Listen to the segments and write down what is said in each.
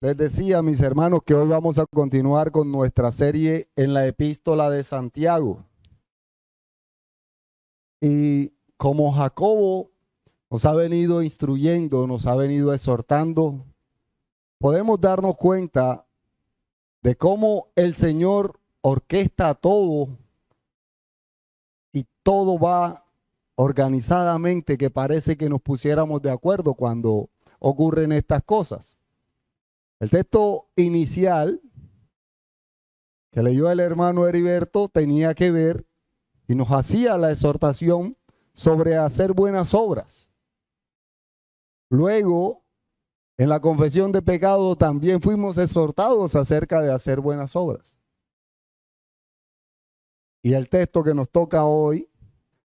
Les decía, mis hermanos, que hoy vamos a continuar con nuestra serie en la Epístola de Santiago. Y como Jacobo nos ha venido instruyendo, nos ha venido exhortando, podemos darnos cuenta de cómo el Señor orquesta todo y todo va organizadamente, que parece que nos pusiéramos de acuerdo cuando ocurren estas cosas. El texto inicial que leyó el hermano Heriberto tenía que ver y nos hacía la exhortación sobre hacer buenas obras. Luego, en la confesión de pecado también fuimos exhortados acerca de hacer buenas obras. Y el texto que nos toca hoy,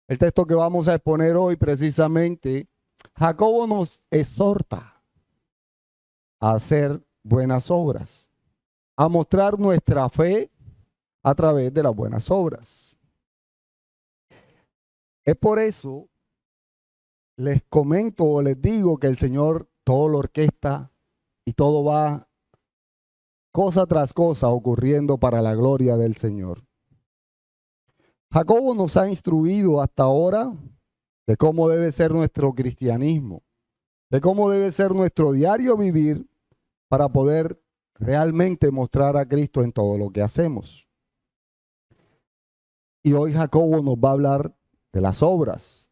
el texto que vamos a exponer hoy precisamente, Jacobo nos exhorta a hacer buenas obras, a mostrar nuestra fe a través de las buenas obras. Es por eso les comento o les digo que el Señor todo lo orquesta y todo va cosa tras cosa ocurriendo para la gloria del Señor. Jacobo nos ha instruido hasta ahora de cómo debe ser nuestro cristianismo, de cómo debe ser nuestro diario vivir para poder realmente mostrar a Cristo en todo lo que hacemos. Y hoy Jacobo nos va a hablar de las obras,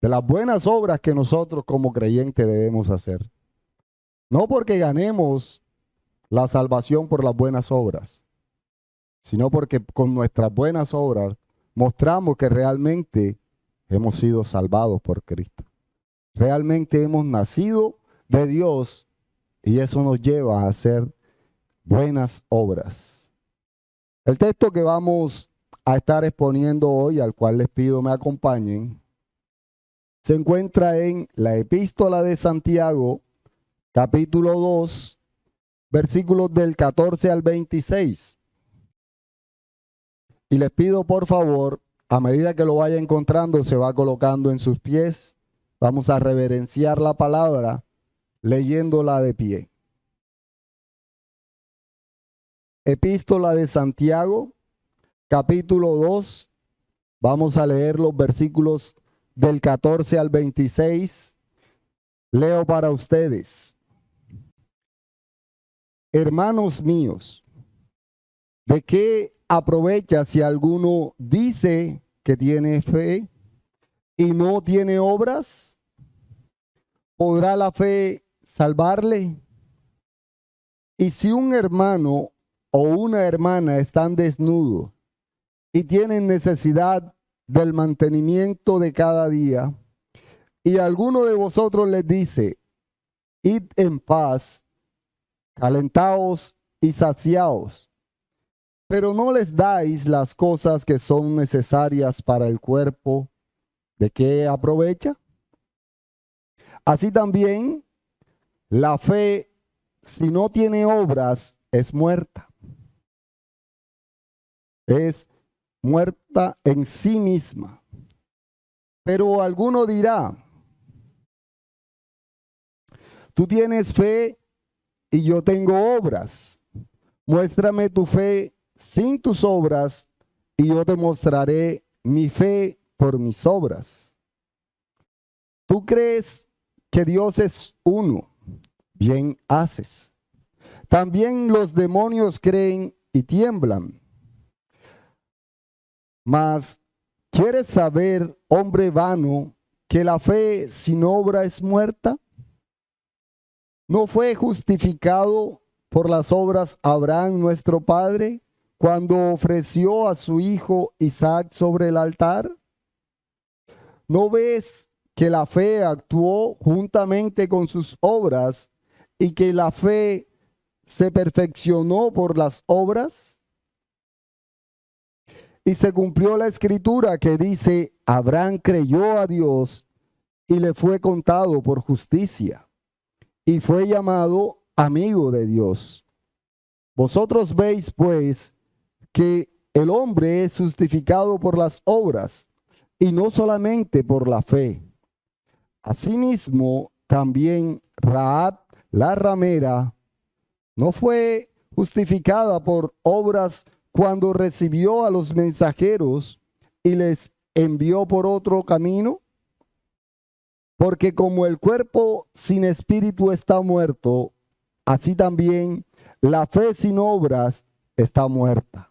de las buenas obras que nosotros como creyentes debemos hacer. No porque ganemos la salvación por las buenas obras, sino porque con nuestras buenas obras mostramos que realmente hemos sido salvados por Cristo. Realmente hemos nacido de Dios y eso nos lleva a hacer buenas obras. El texto que vamos a estar exponiendo hoy, al cual les pido me acompañen, se encuentra en la Epístola de Santiago, capítulo 2, versículos del 14 al 26. Y les pido por favor, a medida que lo vaya encontrando, se va colocando en sus pies. Vamos a reverenciar la palabra leyéndola de pie. Epístola de Santiago, capítulo 2. Vamos a leer los versículos del 14 al 26. Leo para ustedes. Hermanos míos, ¿de qué aprovecha si alguno dice que tiene fe y no tiene obras? ¿Podrá la fe salvarle? Y si un hermano o una hermana están desnudos y tienen necesidad del mantenimiento de cada día, y alguno de vosotros les dice, id en paz, calentaos y saciaos, pero no les dais las cosas que son necesarias para el cuerpo, ¿de qué aprovecha? Así también la fe, si no tiene obras, es muerta. Es muerta en sí misma. Pero alguno dirá, tú tienes fe y yo tengo obras. Muéstrame tu fe sin tus obras y yo te mostraré mi fe por mis obras. ¿Tú crees que Dios es uno? Bien haces. También los demonios creen y tiemblan. Mas, ¿quieres saber, hombre vano, que la fe sin obra es muerta? ¿No fue justificado por las obras Abraham nuestro padre cuando ofreció a su hijo Isaac sobre el altar? ¿No ves que la fe actuó juntamente con sus obras y que la fe se perfeccionó por las obras? Y se cumplió la escritura que dice, Abraham creyó a Dios y le fue contado por justicia, y fue llamado amigo de Dios. Vosotros veis, pues, que el hombre es justificado por las obras, y no solamente por la fe. Asimismo, también Rahab, la ramera, ¿No fue justificada por obras cuando recibió a los mensajeros y les envió por otro camino? Porque como el cuerpo sin espíritu está muerto, así también la fe sin obras está muerta.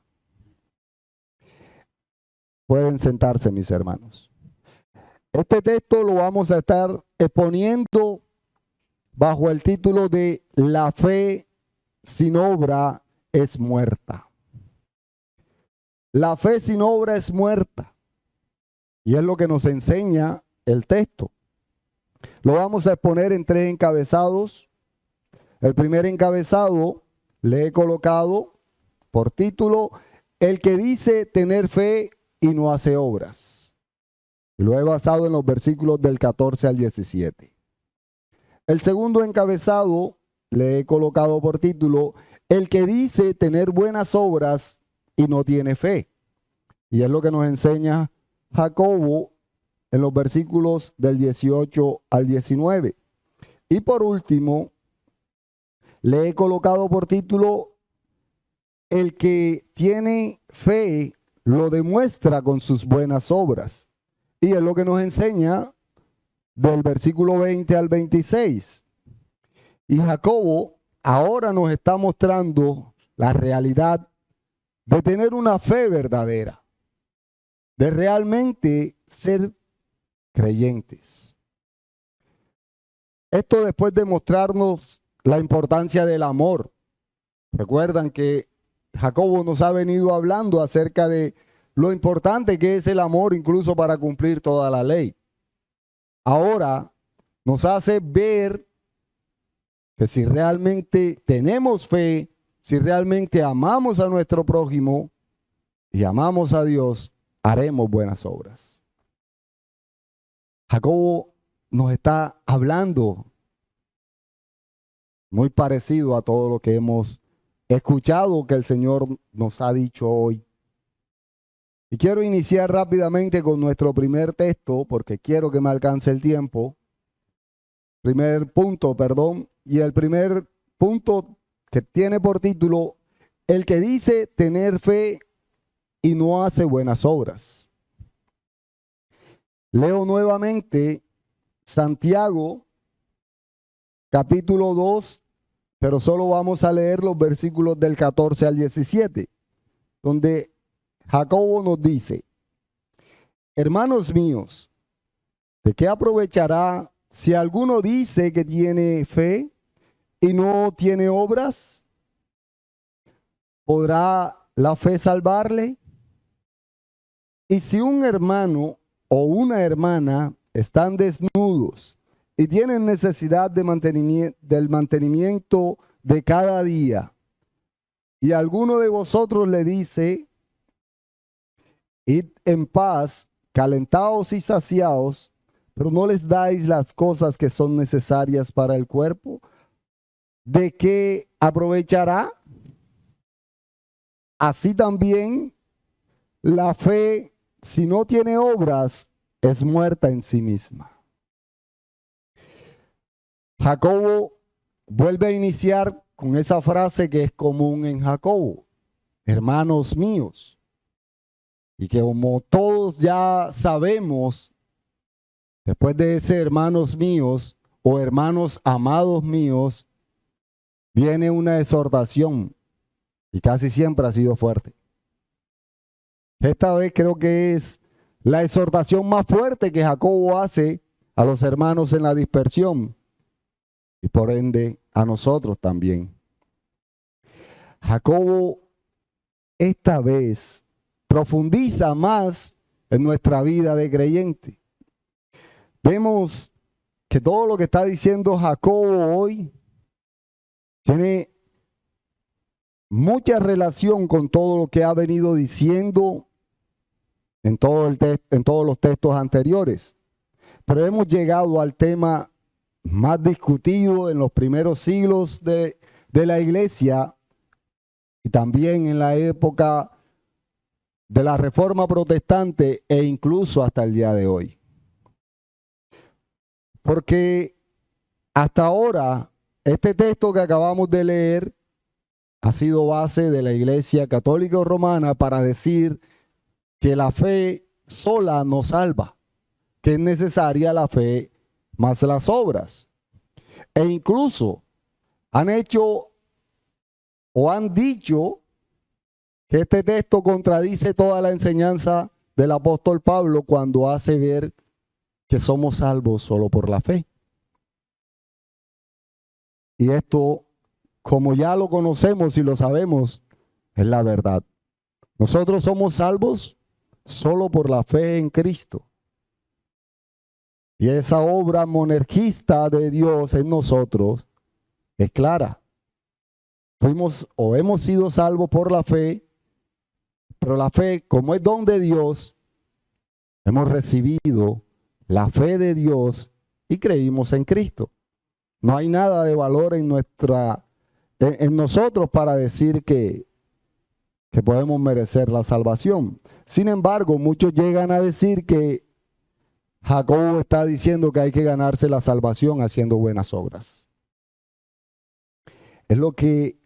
Pueden sentarse, mis hermanos. Este texto lo vamos a estar exponiendo bajo el título de La fe sin obra es muerta. La fe sin obra es muerta. Y es lo que nos enseña el texto. Lo vamos a exponer en 3 encabezados. El primer encabezado le he colocado por título El que dice tener fe y no hace obras. Y lo he basado en los versículos del 14 al 17. El segundo encabezado le he colocado por título El que dice tener buenas obras y no tiene fe. Y es lo que nos enseña Jacobo en los versículos del 18 al 19. Y por último, le he colocado por título El que tiene fe lo demuestra con sus buenas obras. Y es lo que nos enseña del versículo 20 al 26. Y Jacobo ahora nos está mostrando la realidad de tener una fe verdadera, de realmente ser creyentes. Esto después de mostrarnos la importancia del amor. Recuerdan que Jacobo nos ha venido hablando acerca de lo importante que es el amor incluso para cumplir toda la ley. Ahora nos hace ver que si realmente tenemos fe, si realmente amamos a nuestro prójimo y amamos a Dios, haremos buenas obras. Jacobo nos está hablando muy parecido a todo lo que hemos escuchado que el Señor nos ha dicho hoy. Y quiero iniciar rápidamente con nuestro primer texto porque quiero que me alcance el tiempo. Primer punto, perdón. Y el primer punto que tiene por título El que dice tener fe y no hace buenas obras. Leo nuevamente Santiago, capítulo 2, pero solo vamos a leer los versículos del 14 al 17, donde Jacobo nos dice: hermanos míos, ¿de qué aprovechará si alguno dice que tiene fe y no tiene obras? ¿Podrá la fe salvarle? Y si un hermano o una hermana están desnudos y tienen necesidad de del mantenimiento de cada día, y alguno de vosotros le dice: id en paz, calentaos y saciaos, pero no les dais las cosas que son necesarias para el cuerpo, ¿de qué aprovechará? Así también la fe, si no tiene obras, es muerta en sí misma. Jacobo vuelve a iniciar con esa frase que es común en Jacobo: hermanos míos. Y que como todos ya sabemos, después de ese hermanos míos o hermanos amados míos, viene una exhortación y casi siempre ha sido fuerte. Esta vez creo que es la exhortación más fuerte que Jacobo hace a los hermanos en la dispersión y por ende a nosotros también. Jacobo esta vez profundiza más en nuestra vida de creyente. Vemos que todo lo que está diciendo Jacobo hoy tiene mucha relación con todo lo que ha venido diciendo en todos los textos anteriores. Pero hemos llegado al tema más discutido en los primeros siglos de la iglesia y también en la época de la Reforma Protestante e incluso hasta el día de hoy. Porque hasta ahora, este texto que acabamos de leer ha sido base de la Iglesia Católica Romana para decir que la fe sola no salva, que es necesaria la fe más las obras. E incluso han hecho o han dicho que este texto contradice toda la enseñanza del apóstol Pablo cuando hace ver que somos salvos solo por la fe. Y esto, como ya lo conocemos y lo sabemos, es la verdad. Nosotros somos salvos solo por la fe en Cristo. Y esa obra monergista de Dios en nosotros es clara. Fuimos o hemos sido salvos por la fe, pero la fe, como es don de Dios, hemos recibido la fe de Dios y creímos en Cristo. No hay nada de valor en nosotros para decir que podemos merecer la salvación. Sin embargo, muchos llegan a decir que Jacobo está diciendo que hay que ganarse la salvación haciendo buenas obras. Es lo que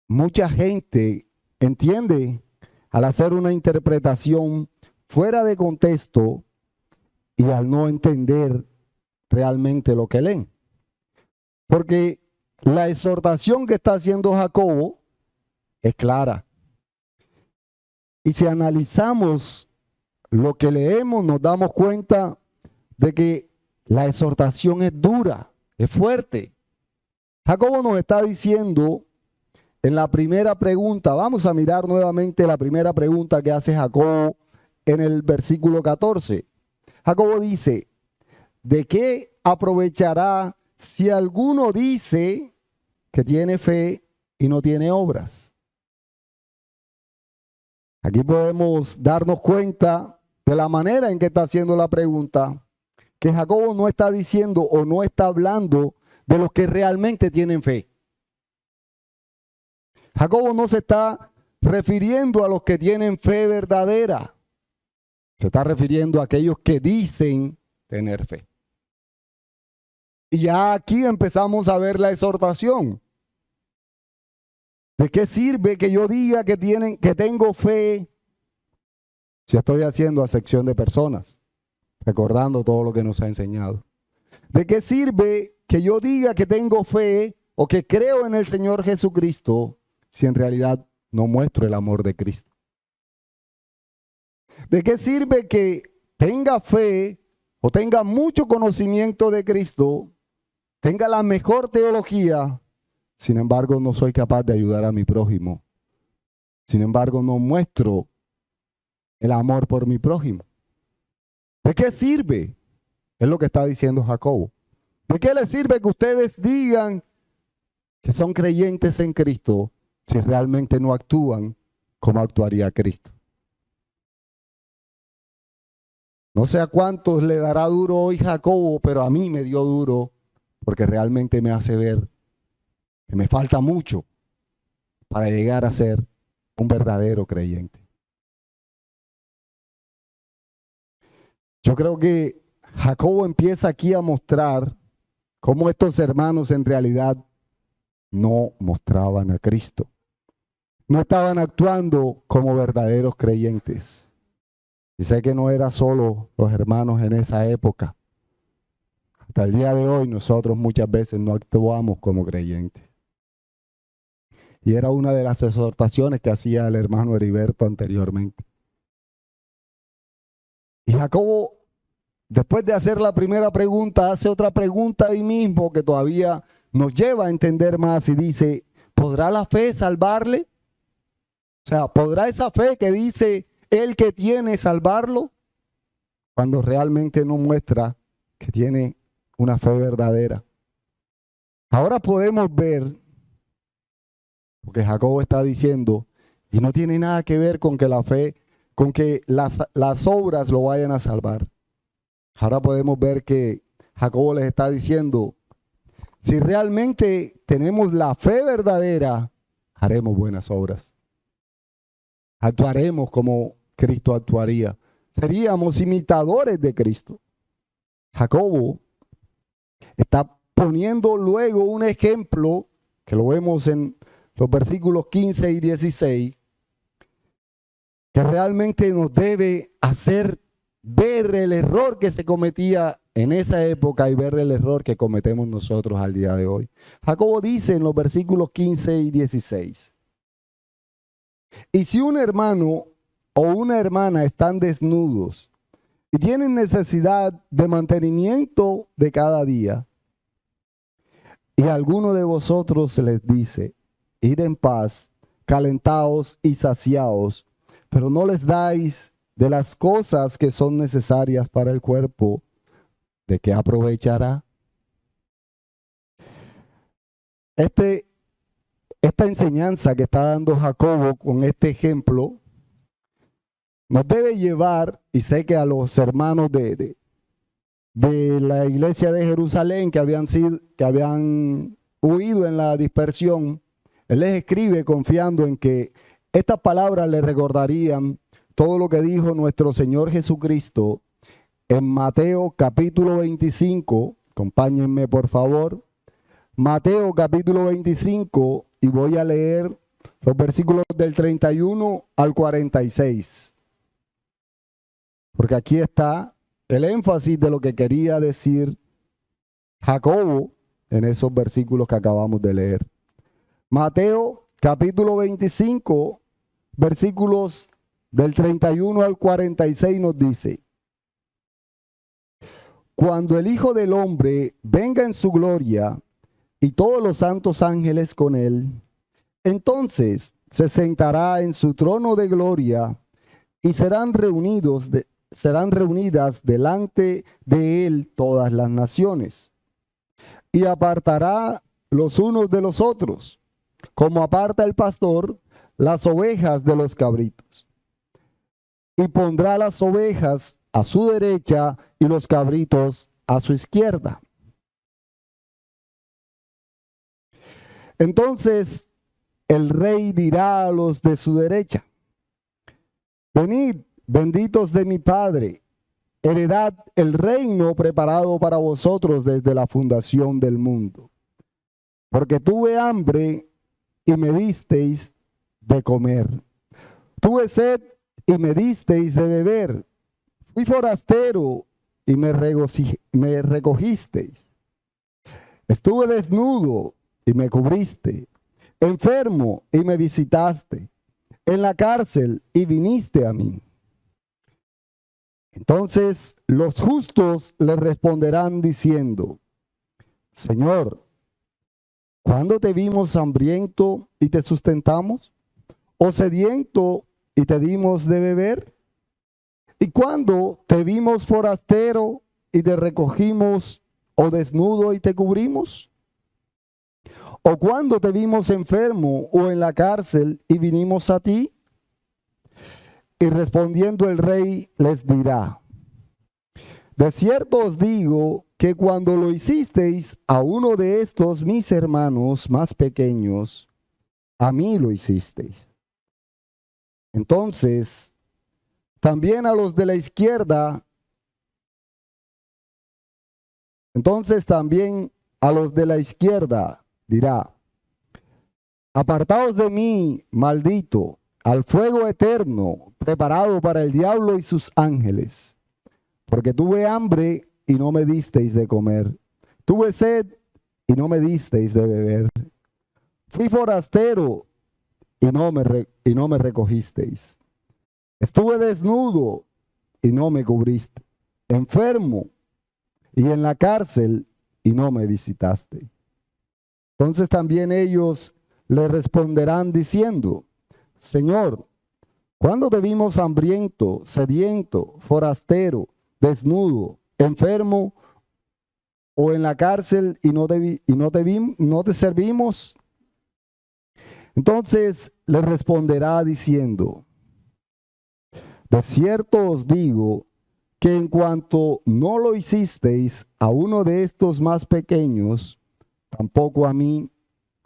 mucha gente entiende al hacer una interpretación fuera de contexto y al no entender realmente lo que leen. Porque la exhortación que está haciendo Jacobo es clara. Y si analizamos lo que leemos, nos damos cuenta de que la exhortación es dura, es fuerte. Jacobo nos está diciendo en la primera pregunta, vamos a mirar nuevamente la primera pregunta que hace Jacobo en el versículo 14. Jacobo dice, ¿de qué aprovechará si alguno dice que tiene fe y no tiene obras? Aquí podemos darnos cuenta de la manera en que está haciendo la pregunta, que Jacobo no está diciendo o no está hablando de los que realmente tienen fe. Jacobo no se está refiriendo a los que tienen fe verdadera. Se está refiriendo a aquellos que dicen tener fe. Y ya aquí empezamos a ver la exhortación. ¿De qué sirve que yo diga que tengo fe si estoy haciendo acepción de personas? Recordando todo lo que nos ha enseñado. ¿De qué sirve que yo diga que tengo fe o que creo en el Señor Jesucristo si en realidad no muestro el amor de Cristo? ¿De qué sirve que tenga fe o tenga mucho conocimiento de Cristo, tenga la mejor teología, sin embargo no soy capaz de ayudar a mi prójimo? Sin embargo no muestro el amor por mi prójimo. ¿De qué sirve? Es lo que está diciendo Jacobo. ¿De qué les sirve que ustedes digan que son creyentes en Cristo si realmente no actúan como actuaría Cristo? No sé a cuántos le dará duro hoy Jacobo, pero a mí me dio duro porque realmente me hace ver que me falta mucho para llegar a ser un verdadero creyente. Yo creo que Jacobo empieza aquí a mostrar cómo estos hermanos en realidad no mostraban a Cristo. No estaban actuando como verdaderos creyentes. Y sé que no era solo los hermanos en esa época. Hasta el día de hoy nosotros muchas veces no actuamos como creyentes. Y era una de las exhortaciones que hacía el hermano Heriberto anteriormente. Y Jacobo, después de hacer la primera pregunta, hace otra pregunta ahí mismo que todavía nos lleva a entender más y dice, ¿podrá la fe salvarle? O sea, ¿podrá esa fe que dice el que tiene salvarlo? Cuando realmente no muestra que tiene una fe verdadera. Ahora podemos ver, porque Jacobo está diciendo, y no tiene nada que ver con que la fe, con que las obras lo vayan a salvar. Ahora podemos ver que Jacobo les está diciendo, si realmente tenemos la fe verdadera, haremos buenas obras. Actuaremos como Cristo actuaría. Seríamos imitadores de Cristo. Jacobo está poniendo luego un ejemplo que lo vemos en los versículos 15 y 16, que realmente nos debe hacer ver el error que se cometía en esa época y ver el error que cometemos nosotros al día de hoy. Jacobo dice en los versículos 15 y 16, y si un hermano o una hermana están desnudos y tienen necesidad de mantenimiento de cada día, y alguno de vosotros les dice, id en paz, calentaos y saciaos, pero no les dais de las cosas que son necesarias para el cuerpo, ¿de qué aprovechará? Esta enseñanza que está dando Jacobo con este ejemplo nos debe llevar, y sé que a los hermanos de la iglesia de Jerusalén que habían huido en la dispersión, él les escribe confiando en que estas palabras les recordarían todo lo que dijo nuestro Señor Jesucristo en Mateo capítulo 25, acompáñenme por favor, Mateo capítulo 25, y voy a leer los versículos del 31 al 46. Porque aquí está el énfasis de lo que quería decir Jacobo en esos versículos que acabamos de leer. Mateo capítulo 25, versículos del 31 al 46 nos dice, cuando el Hijo del Hombre venga en su gloria y todos los santos ángeles con él, entonces se sentará en su trono de gloria y serán reunidas delante de él todas las naciones. Y apartará los unos de los otros, como aparta el pastor las ovejas de los cabritos. Y pondrá las ovejas a su derecha y los cabritos a su izquierda. Entonces el rey dirá a los de su derecha, venid, benditos de mi Padre, heredad el reino preparado para vosotros desde la fundación del mundo. Porque tuve hambre y me disteis de comer. Tuve sed y me disteis de beber. Fui forastero y me recogisteis. Estuve desnudo y me cubriste. Enfermo y me visitaste. En la cárcel y viniste a mí. Entonces los justos le responderán diciendo, Señor, ¿cuándo te vimos hambriento y te sustentamos? ¿O sediento y te dimos de beber? ¿Y cuándo te vimos forastero y te recogimos, o desnudo y te cubrimos? ¿O cuándo te vimos enfermo o en la cárcel y vinimos a ti? Y respondiendo el rey les dirá, de cierto os digo que cuando lo hicisteis a uno de estos mis hermanos más pequeños, a mí lo hicisteis. Entonces, también a los de la izquierda, dirá, apartaos de mí, maldito, al fuego eterno, preparado para el diablo y sus ángeles. Porque tuve hambre y no me disteis de comer. Tuve sed y no me disteis de beber. Fui forastero y no me recogisteis. Estuve desnudo y no me cubriste. Enfermo y en la cárcel y no me visitaste. Entonces también ellos le responderán diciendo, Señor, ¿cuándo te vimos hambriento, sediento, forastero, desnudo, enfermo o en la cárcel y no te servimos? Entonces le responderá diciendo, de cierto os digo que en cuanto no lo hicisteis a uno de estos más pequeños, tampoco a mí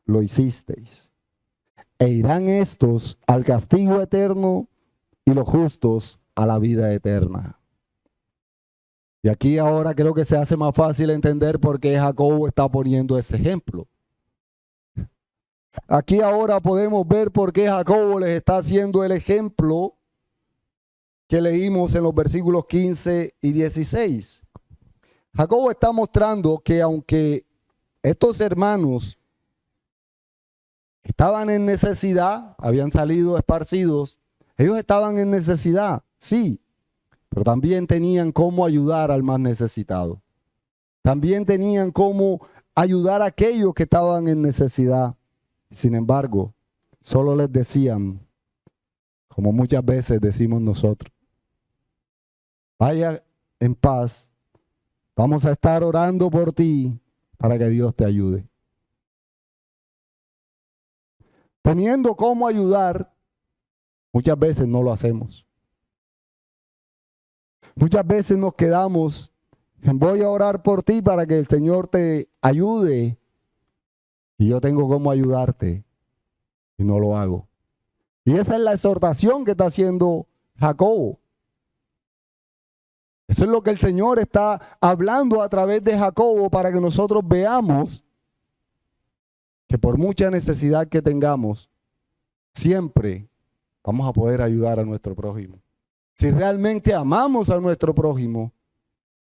lo hicisteis. E irán estos al castigo eterno y los justos a la vida eterna. Y aquí ahora creo que se hace más fácil entender por qué Jacobo está poniendo ese ejemplo. aquí ahora podemos ver por qué Jacobo les está haciendo el ejemplo que leímos en los versículos 15 y 16. Jacobo está mostrando que aunque estos hermanos estaban en necesidad, habían salido esparcidos, ellos estaban en necesidad, sí, pero también tenían cómo ayudar al más necesitado. También tenían cómo ayudar a aquellos que estaban en necesidad. Sin embargo, solo les decían, como muchas veces decimos nosotros, vaya en paz, vamos a estar orando por ti para que Dios te ayude. Teniendo cómo ayudar, muchas veces no lo hacemos. Muchas veces nos quedamos en voy a orar por ti para que el Señor te ayude y yo tengo cómo ayudarte y no lo hago. Y esa es la exhortación que está haciendo Jacobo. Eso es lo que el Señor está hablando a través de Jacobo para que nosotros veamos que por mucha necesidad que tengamos, siempre vamos a poder ayudar a nuestro prójimo. Si realmente amamos a nuestro prójimo,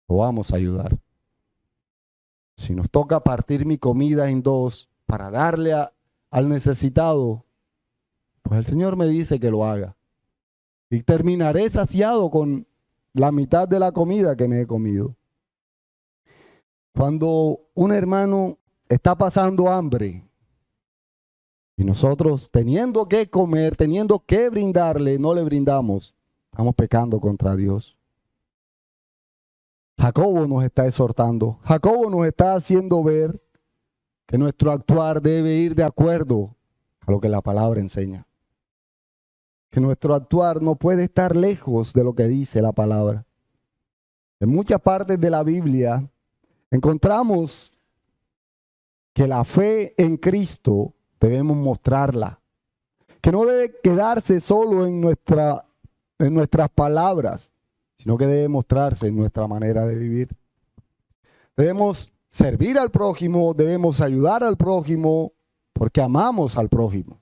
lo vamos a ayudar. Si nos toca partir mi comida en dos para darle al necesitado, pues el Señor me dice que lo haga. Y terminaré saciado con la mitad de la comida que me he comido. Cuando un hermano está pasando hambre y nosotros teniendo que comer, teniendo que brindarle, no le brindamos, estamos pecando contra Dios. Jacobo nos está exhortando. Jacobo nos está haciendo ver que nuestro actuar debe ir de acuerdo a lo que la palabra enseña. Que nuestro actuar no puede estar lejos de lo que dice la palabra. En muchas partes de la Biblia encontramos que la fe en Cristo debemos mostrarla. Que no debe quedarse solo en nuestras palabras, sino que debe mostrarse en nuestra manera de vivir. Debemos servir al prójimo, debemos ayudar al prójimo, porque amamos al prójimo.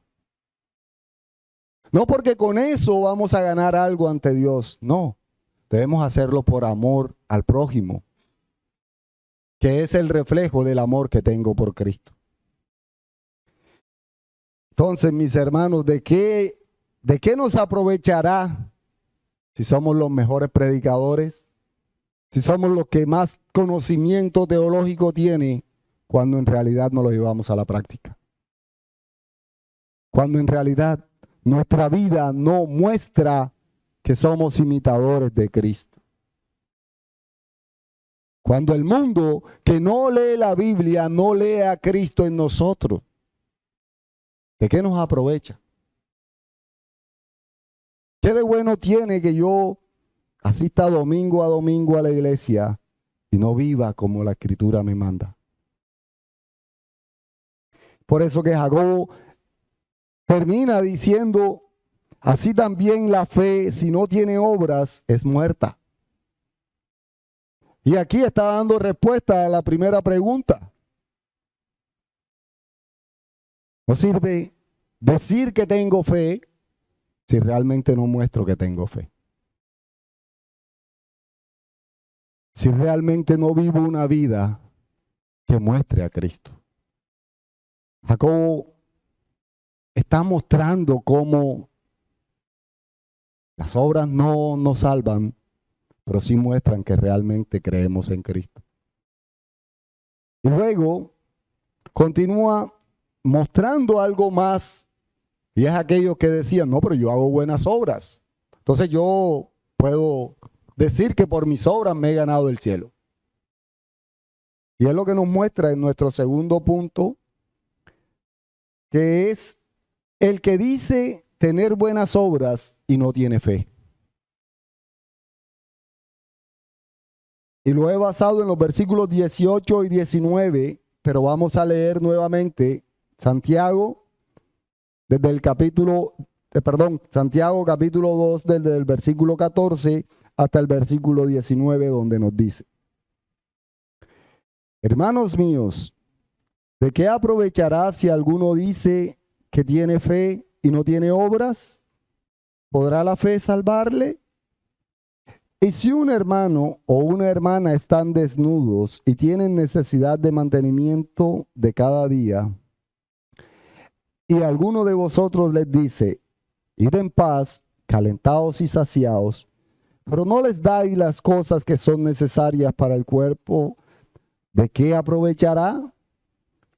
No porque con eso vamos a ganar algo ante Dios, no. Debemos hacerlo por amor al prójimo, que es el reflejo del amor que tengo por Cristo. Entonces, mis hermanos, ¿de qué nos aprovechará si somos los mejores predicadores? Si somos los que más conocimiento teológico tienen, cuando en realidad no lo llevamos a la práctica. Cuando en realidad nuestra vida no muestra que somos imitadores de Cristo. Cuando el mundo que no lee la Biblia no lee a Cristo en nosotros, ¿de qué nos aprovecha? ¿Qué de bueno tiene que yo asista domingo a domingo a la iglesia y no viva como la Escritura me manda? Por eso que Jacobo termina diciendo, así también la fe, si no tiene obras, es muerta. Y aquí está dando respuesta a la primera pregunta. No sirve decir que tengo fe si realmente no muestro que tengo fe. Si realmente no vivo una vida que muestre a Cristo. Jacobo está mostrando cómo las obras no nos salvan, pero sí muestran que realmente creemos en Cristo. Y luego continúa mostrando algo más, y es aquellos que decían, no, pero yo hago buenas obras. Entonces yo puedo decir que por mis obras me he ganado el cielo. Y es lo que nos muestra en nuestro segundo punto, que es el que dice tener buenas obras y no tiene fe. Y lo he basado en los versículos 18 y 19, pero vamos a leer nuevamente Santiago, desde el Santiago capítulo 2, desde el versículo 14 hasta el versículo 19, donde nos dice: hermanos míos, ¿de qué aprovechará si alguno dice que tiene fe y no tiene obras? ¿Podrá la fe salvarle? Y si un hermano o una hermana están desnudos y tienen necesidad de mantenimiento de cada día, y alguno de vosotros les dice, id en paz, calentados y saciados, pero no les dais las cosas que son necesarias para el cuerpo, ¿de qué aprovechará?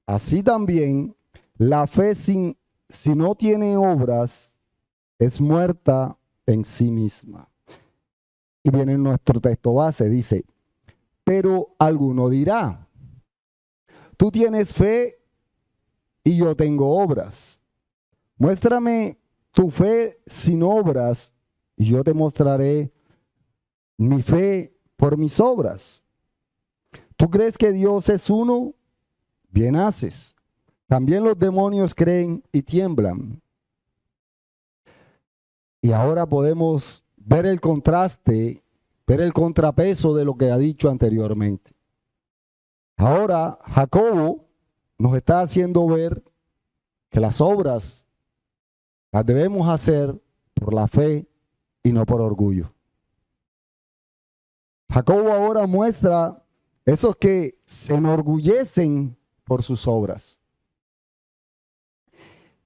Así también, la fe si no tiene obras, es muerta en sí misma. Y viene nuestro texto base, dice, pero alguno dirá, tú tienes fe y yo tengo obras. Muéstrame tu fe sin obras y yo te mostraré mi fe por mis obras. ¿Tú crees que Dios es uno? Bien haces. También los demonios creen y tiemblan. Y ahora podemos ver el contraste, ver el contrapeso de lo que ha dicho anteriormente. Ahora Jacobo nos está haciendo ver que las obras las debemos hacer por la fe y no por orgullo. Jacobo ahora muestra esos que se enorgullecen por sus obras.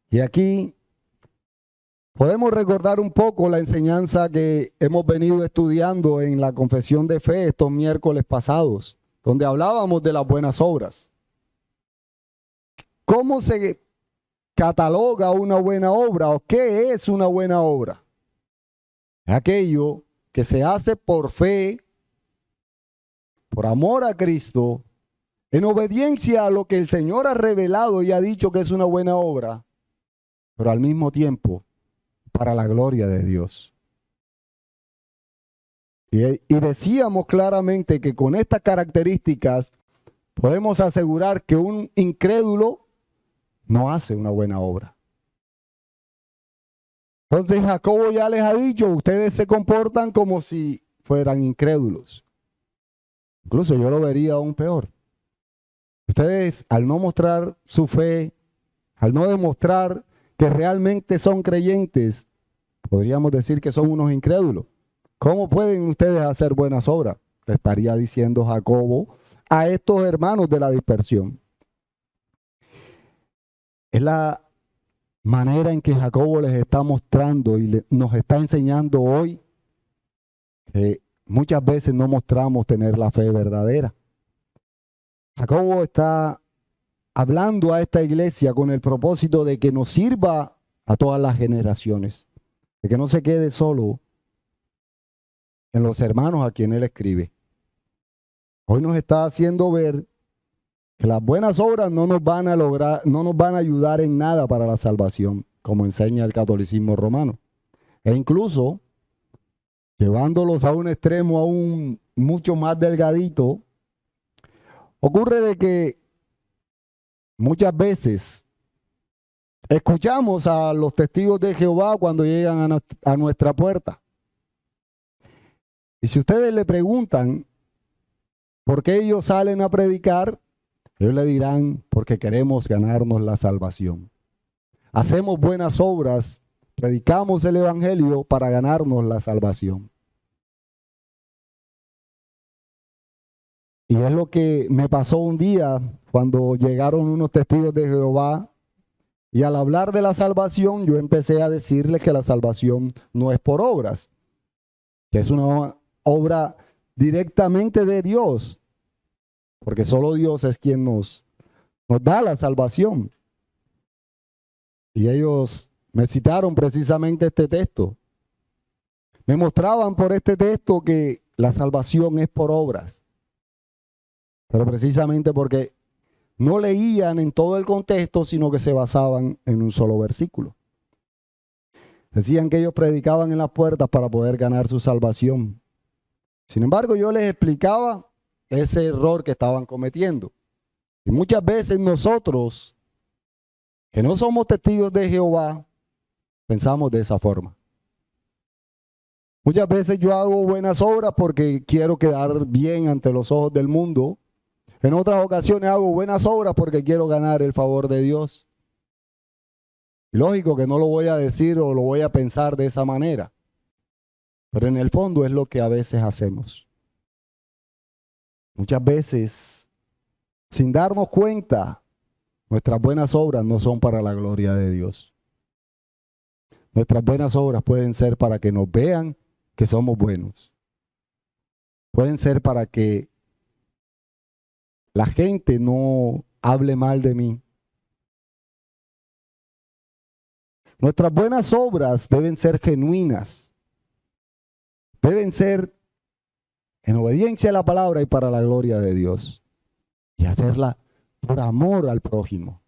Y aquí podemos recordar un poco la enseñanza que hemos venido estudiando en la confesión de fe estos miércoles pasados, donde hablábamos de las buenas obras. ¿Cómo se cataloga una buena obra o qué es una buena obra? Aquello que se hace por fe, por amor a Cristo, en obediencia a lo que el Señor ha revelado y ha dicho que es una buena obra, pero al mismo tiempo para la gloria de Dios. Y decíamos claramente que con estas características podemos asegurar que un incrédulo no hace una buena obra. Entonces Jacobo ya les ha dicho, ustedes se comportan como si fueran incrédulos. Incluso yo lo vería aún peor. Ustedes, al no mostrar su fe, al no demostrar que realmente son creyentes, podríamos decir que son unos incrédulos. ¿Cómo pueden ustedes hacer buenas obras? Le estaría diciendo Jacobo a estos hermanos de la dispersión. Es la manera en que Jacobo les está mostrando y nos está enseñando hoy que muchas veces no mostramos tener la fe verdadera. Jacobo está hablando a esta iglesia con el propósito de que nos sirva a todas las generaciones, de que no se quede solo en los hermanos a quien él escribe. Hoy nos está haciendo ver que las buenas obras no nos van a ayudar en nada para la salvación, como enseña el catolicismo romano. E incluso, llevándolos a un extremo aún mucho más delgadito, ocurre de que muchas veces escuchamos a los testigos de Jehová cuando llegan a nuestra puerta. Y si ustedes le preguntan por qué ellos salen a predicar, ellos le dirán, porque queremos ganarnos la salvación. Hacemos buenas obras, predicamos el evangelio para ganarnos la salvación. Y es lo que me pasó un día cuando llegaron unos testigos de Jehová y al hablar de la salvación yo empecé a decirles que la salvación no es por obras, que es una obra directamente de Dios, porque solo Dios es quien nos da la salvación. Y ellos me citaron precisamente este texto. Me mostraban por este texto que la salvación es por obras. Pero precisamente porque no leían en todo el contexto, sino que se basaban en un solo versículo. Decían que ellos predicaban en las puertas para poder ganar su salvación. Sin embargo, yo les explicaba ese error que estaban cometiendo. Y muchas veces nosotros, que no somos testigos de Jehová, pensamos de esa forma. Muchas veces yo hago buenas obras porque quiero quedar bien ante los ojos del mundo. En otras ocasiones hago buenas obras porque quiero ganar el favor de Dios. Lógico que no lo voy a decir o lo voy a pensar de esa manera, pero en el fondo es lo que a veces hacemos. Muchas veces, sin darnos cuenta, nuestras buenas obras no son para la gloria de Dios. Nuestras buenas obras pueden ser para que nos vean que somos buenos. Pueden ser para que la gente no hable mal de mí. Nuestras buenas obras deben ser genuinas. Deben ser en obediencia a la palabra y para la gloria de Dios. Y hacerla por amor al prójimo.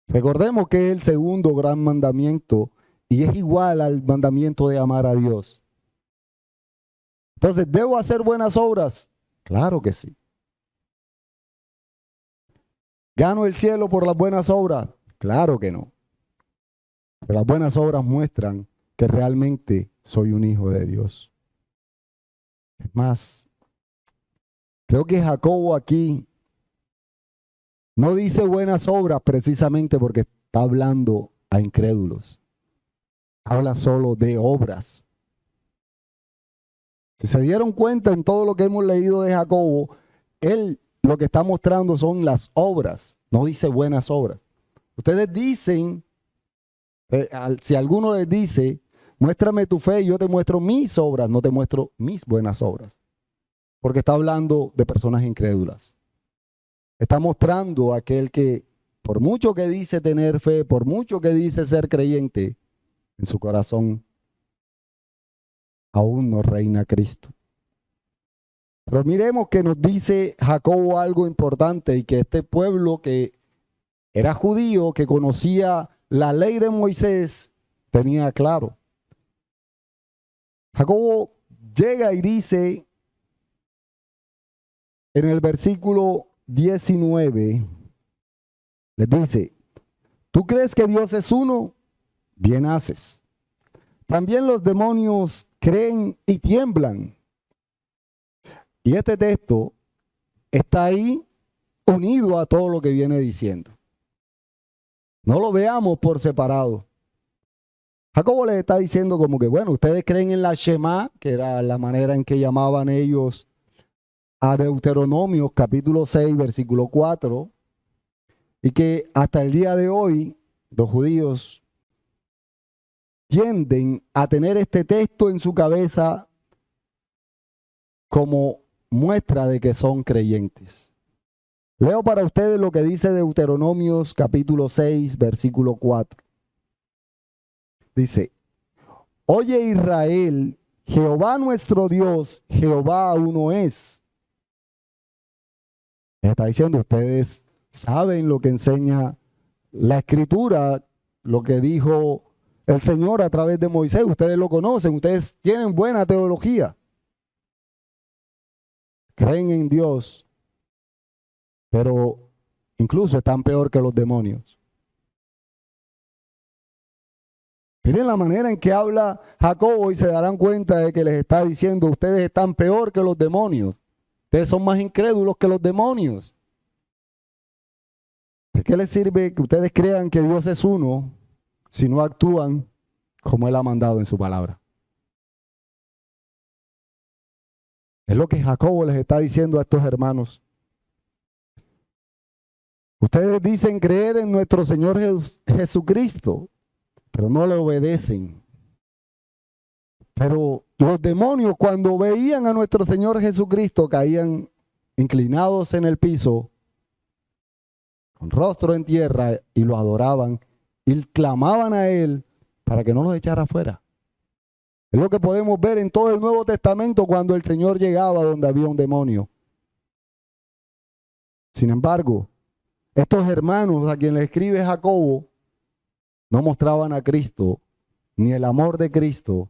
Recordemos que es el segundo gran mandamiento y es igual al mandamiento de amar a Dios. Entonces, ¿debo hacer buenas obras? Claro que sí. ¿Gano el cielo por las buenas obras? Claro que no. Pero las buenas obras muestran que realmente soy un hijo de Dios. Es más, creo que Jacobo aquí no dice buenas obras precisamente porque está hablando a incrédulos. Habla solo de obras. Si se dieron cuenta en todo lo que hemos leído de Jacobo, él lo que está mostrando son las obras, no dice buenas obras. Ustedes dicen, si alguno les dice, muéstrame tu fe y yo te muestro mis obras, no te muestro mis buenas obras. Porque está hablando de personas incrédulas. Está mostrando a aquel que, por mucho que dice tener fe, por mucho que dice ser creyente, en su corazón aún no reina Cristo. Pero miremos que nos dice Jacobo algo importante y que este pueblo que era judío, que conocía la ley de Moisés, tenía claro. Jacobo llega y dice en el versículo 19, les dice, ¿tú crees que Dios es uno? Bien haces. También los demonios creen y tiemblan. Y este texto está ahí unido a todo lo que viene diciendo. No lo veamos por separado. Jacobo les está diciendo como que, bueno, ustedes creen en la Shema, que era la manera en que llamaban ellos a Deuteronomio capítulo 6, versículo 4, y que hasta el día de hoy los judíos tienden a tener este texto en su cabeza como muestra de que son creyentes. Leo para ustedes lo que dice Deuteronomios capítulo 6, versículo 4. Dice, oye Israel, Jehová nuestro Dios, Jehová uno es. Está diciendo, ustedes saben lo que enseña la Escritura, lo que dijo el Señor a través de Moisés, ustedes lo conocen, ustedes tienen buena teología. Creen en Dios, pero incluso están peor que los demonios. Miren la manera en que habla Jacobo y se darán cuenta de que les está diciendo, ustedes están peor que los demonios. Ustedes son más incrédulos que los demonios. ¿De qué les sirve que ustedes crean que Dios es uno si no actúan como Él ha mandado en su palabra? Es lo que Jacobo les está diciendo a estos hermanos. Ustedes dicen creer en nuestro Señor Jesucristo, pero no le obedecen. Pero los demonios, cuando veían a nuestro Señor Jesucristo, caían inclinados en el piso, con rostro en tierra, y lo adoraban y clamaban a Él para que no los echara afuera. Es lo que podemos ver en todo el Nuevo Testamento cuando el Señor llegaba donde había un demonio. Sin embargo, estos hermanos a quien le escribe Jacobo no mostraban a Cristo ni el amor de Cristo,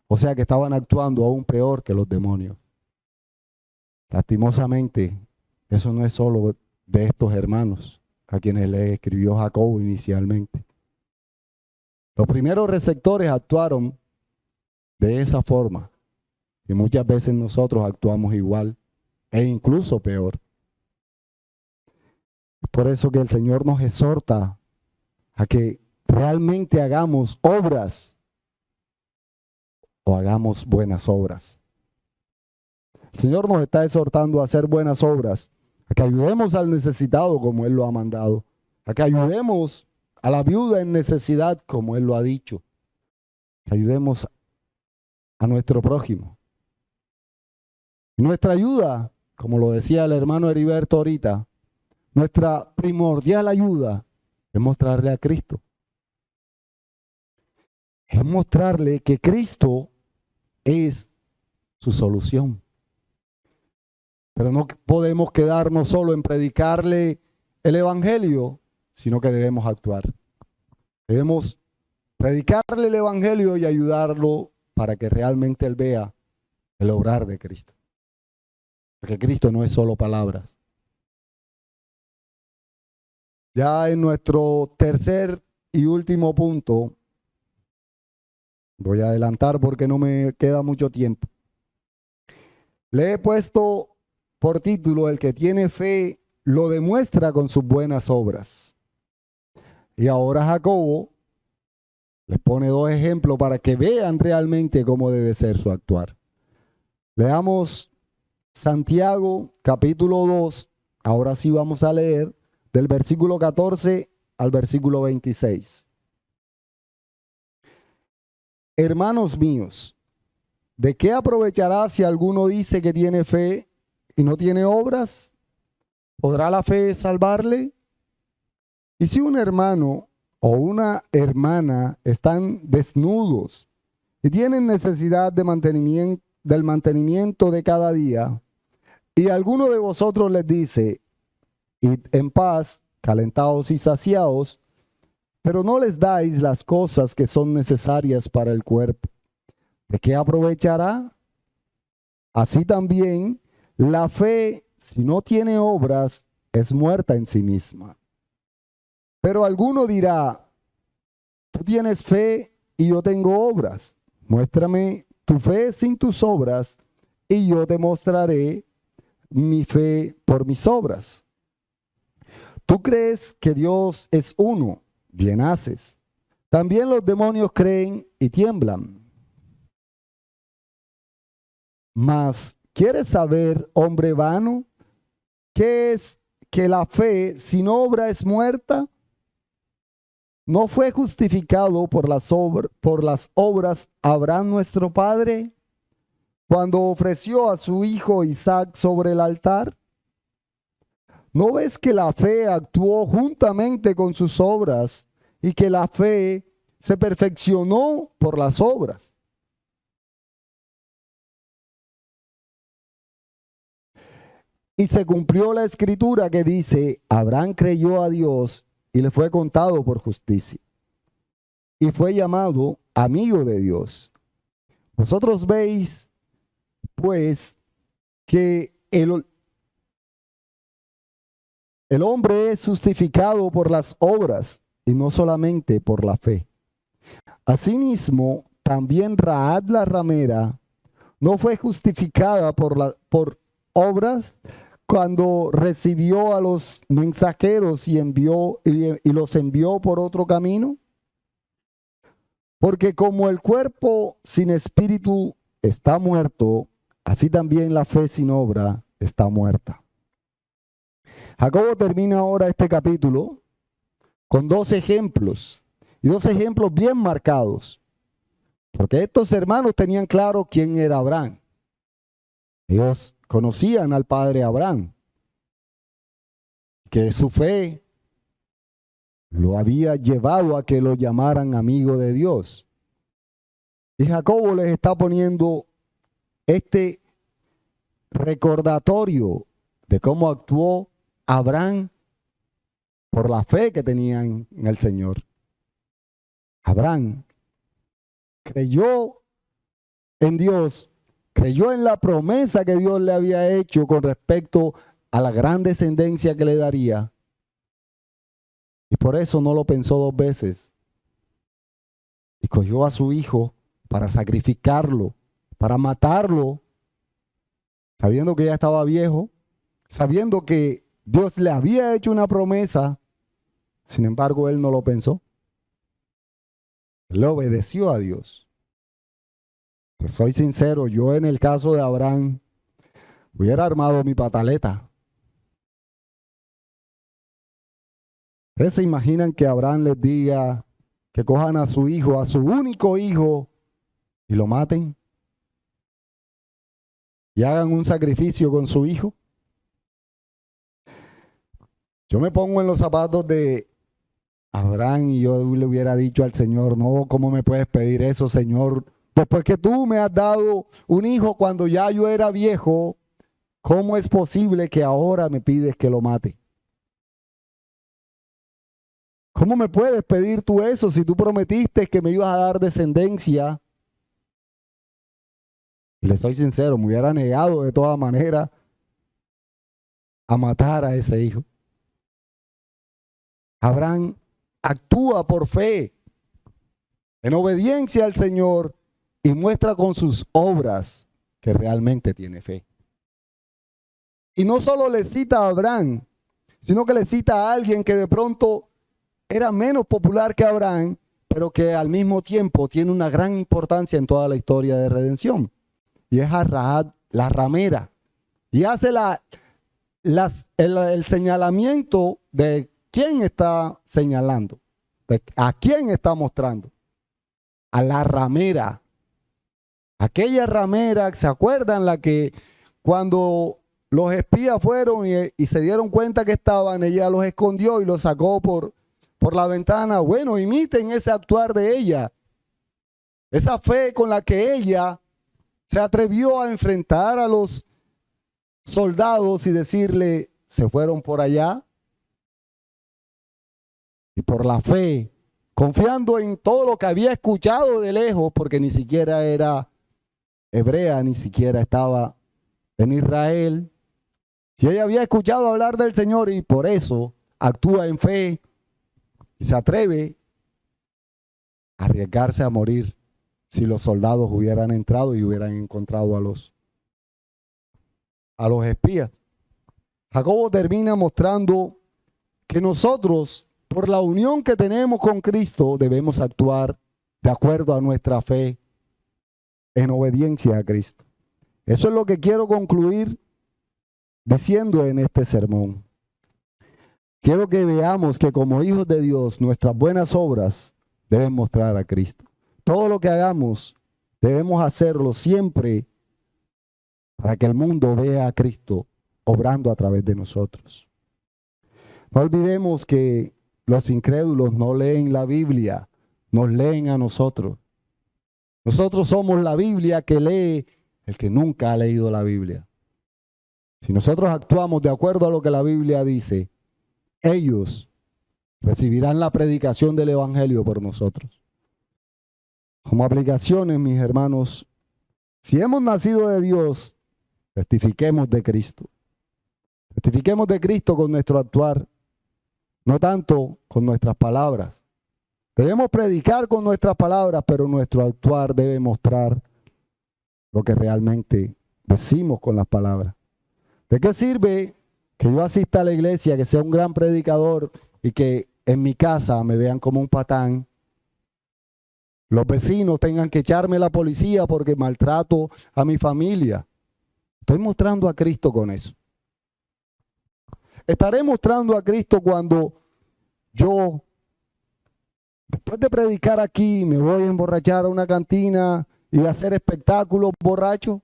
o sea que estaban actuando aún peor que los demonios. Lastimosamente, eso no es solo de estos hermanos a quienes le escribió Jacobo inicialmente. Los primeros receptores actuaron de esa forma y muchas veces nosotros actuamos igual e incluso peor. Por eso que el Señor nos exhorta a que realmente hagamos obras o hagamos buenas obras. El Señor nos está exhortando a hacer buenas obras, a que ayudemos al necesitado como Él lo ha mandado, a que ayudemos a la viuda en necesidad como Él lo ha dicho, que ayudemos a nuestro prójimo. Y nuestra ayuda, como lo decía el hermano Heriberto ahorita, nuestra primordial ayuda es mostrarle a Cristo. Es mostrarle que Cristo es su solución. Pero no podemos quedarnos solo en predicarle el evangelio, sino que debemos actuar. Debemos predicarle el evangelio y ayudarlo para que realmente él vea el obrar de Cristo. Porque Cristo no es solo palabras. Ya en nuestro tercer y último punto, voy a adelantar porque no me queda mucho tiempo. Le he puesto por título: el que tiene fe lo demuestra con sus buenas obras. Y ahora Jacobo les pone dos ejemplos para que vean realmente cómo debe ser su actuar. Leamos Santiago capítulo 2, ahora sí vamos a leer del versículo 14 al versículo 26. Hermanos míos, ¿de qué aprovechará si alguno dice que tiene fe y no tiene obras? ¿Podrá la fe salvarle? Y si un hermano o una hermana están desnudos y tienen necesidad de del mantenimiento de cada día, y alguno de vosotros les dice: id en paz, calentaos y saciaos, pero no les dais las cosas que son necesarias para el cuerpo, ¿de qué aprovechará? Así también la fe, si no tiene obras, es muerta en sí misma. Pero alguno dirá: tú tienes fe y yo tengo obras. Muéstrame tu fe sin tus obras y yo te mostraré mi fe por mis obras. Tú crees que Dios es uno, bien haces. También los demonios creen y tiemblan. Mas, ¿quieres saber, hombre vano, qué es que la fe sin obra es muerta? ¿No fue justificado por las obras Abraham nuestro padre, cuando ofreció a su hijo Isaac sobre el altar? ¿No ves que la fe actuó juntamente con sus obras y que la fe se perfeccionó por las obras? Y se cumplió la escritura que dice: Abraham creyó a Dios y le fue contado por justicia, y fue llamado amigo de Dios. Vosotros veis, pues, que el hombre es justificado por las obras y no solamente por la fe. Asimismo, también Rahab la ramera no fue justificada por obras cuando recibió a los mensajeros y los envió por otro camino. Porque como el cuerpo sin espíritu está muerto, así también la fe sin obra está muerta. Jacobo termina ahora este capítulo con dos ejemplos, y dos ejemplos bien marcados, porque estos hermanos tenían claro quién era Abraham. Ellos conocían al padre Abraham, que su fe lo había llevado a que lo llamaran amigo de Dios. Y Jacobo les está poniendo este recordatorio de cómo actuó Abraham por la fe que tenían en el Señor. Abraham creyó en Dios, creyó en la promesa que Dios le había hecho con respecto a la gran descendencia que le daría. Y por eso no lo pensó dos veces. Y cogió a su hijo para sacrificarlo, para matarlo, sabiendo que ya estaba viejo, sabiendo que Dios le había hecho una promesa. Sin embargo, él no lo pensó. Le obedeció a Dios. Pues soy sincero, yo en el caso de Abraham hubiera armado mi pataleta. ¿Ustedes se imaginan que Abraham les diga que cojan a su hijo, a su único hijo, y lo maten? Y hagan un sacrificio con su hijo. Yo me pongo en los zapatos de Abraham y yo le hubiera dicho al Señor, no, ¿cómo me puedes pedir eso, Señor? Después que tú me has dado un hijo cuando ya yo era viejo, ¿cómo es posible que ahora me pides que lo mate? ¿Cómo me puedes pedir tú eso si tú prometiste que me ibas a dar descendencia? Y le soy sincero, me hubiera negado de todas maneras a matar a ese hijo. Abraham actúa por fe, en obediencia al Señor, y muestra con sus obras que realmente tiene fe. Y no solo le cita a Abraham, sino que le cita a alguien que de pronto era menos popular que Abraham, pero que al mismo tiempo tiene una gran importancia en toda la historia de redención. Y es a Rahab, la ramera. Y hace el señalamiento de quién está señalando, de a quién está mostrando. A la ramera. Aquella ramera, ¿se acuerdan? La que cuando los espías fueron y se dieron cuenta que estaban, ella los escondió y los sacó por la ventana. Bueno, imiten ese actuar de ella. Esa fe con la que ella se atrevió a enfrentar a los soldados y decirle, se fueron por allá. Y por la fe, confiando en todo lo que había escuchado de lejos, porque ni siquiera era hebrea, ni siquiera estaba en Israel. Y ella había escuchado hablar del Señor y por eso actúa en fe y se atreve a arriesgarse a morir si los soldados hubieran entrado y hubieran encontrado a los espías. Jacobo termina mostrando que nosotros, por la unión que tenemos con Cristo, debemos actuar de acuerdo a nuestra fe en obediencia a Cristo. Eso es lo que quiero concluir diciendo en este sermón. Quiero que veamos que como hijos de Dios, nuestras buenas obras deben mostrar a Cristo. Todo lo que hagamos, debemos hacerlo siempre para que el mundo vea a Cristo obrando a través de nosotros. No olvidemos que los incrédulos no leen la Biblia, nos leen a nosotros. Nosotros somos la Biblia que lee el que nunca ha leído la Biblia. Si nosotros actuamos de acuerdo a lo que la Biblia dice, ellos recibirán la predicación del Evangelio por nosotros. Como aplicaciones, mis hermanos, si hemos nacido de Dios, testifiquemos de Cristo. Testifiquemos de Cristo con nuestro actuar, no tanto con nuestras palabras. Debemos predicar con nuestras palabras, pero nuestro actuar debe mostrar lo que realmente decimos con las palabras. ¿De qué sirve que yo asista a la iglesia, que sea un gran predicador y que en mi casa me vean como un patán? Los vecinos tengan que echarme la policía porque maltrato a mi familia. Estoy mostrando a Cristo con eso. Estaré mostrando a Cristo cuando yo, después de predicar aquí, me voy a emborrachar a una cantina y a hacer espectáculos borrachos.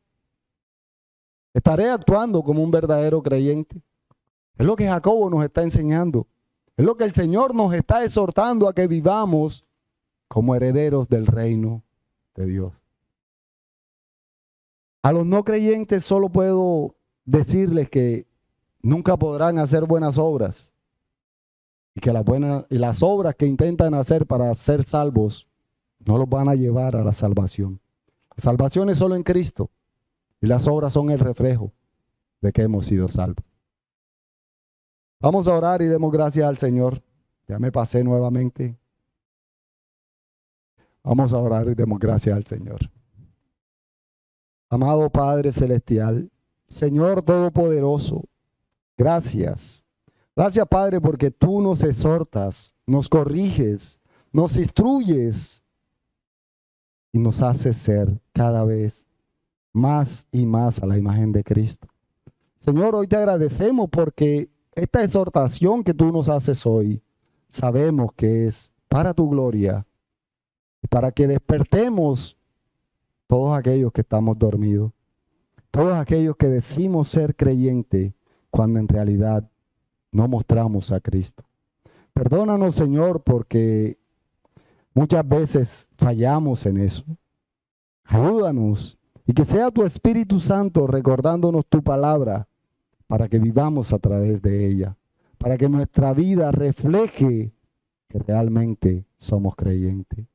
Estaré actuando como un verdadero creyente. Es lo que Jacobo nos está enseñando. Es lo que el Señor nos está exhortando a que vivamos como herederos del reino de Dios. A los no creyentes solo puedo decirles que nunca podrán hacer buenas obras y que las obras que intentan hacer para ser salvos no los van a llevar a la salvación. La salvación es solo en Cristo y las obras son el reflejo de que hemos sido salvos. Vamos a orar y demos gracias al Señor. Ya me pasé nuevamente. Vamos a orar y demos gracias al Señor. Amado Padre Celestial, Señor Todopoderoso, gracias. Gracias, Padre, porque tú nos exhortas, nos corriges, nos instruyes y nos hace ser cada vez más y más a la imagen de Cristo. Señor, hoy te agradecemos porque esta exhortación que tú nos haces hoy, sabemos que es para tu gloria y para que despertemos todos aquellos que estamos dormidos, todos aquellos que decimos ser creyentes cuando en realidad no mostramos a Cristo. Perdónanos, Señor, porque muchas veces fallamos en eso. Ayúdanos y que sea tu Espíritu Santo recordándonos tu palabra para que vivamos a través de ella, para que nuestra vida refleje que realmente somos creyentes.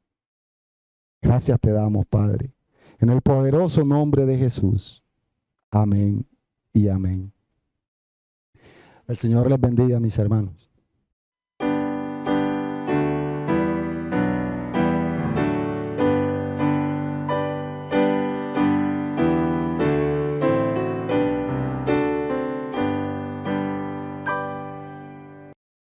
Gracias te damos, Padre, en el poderoso nombre de Jesús. Amén y amén. El Señor les bendiga, mis hermanos.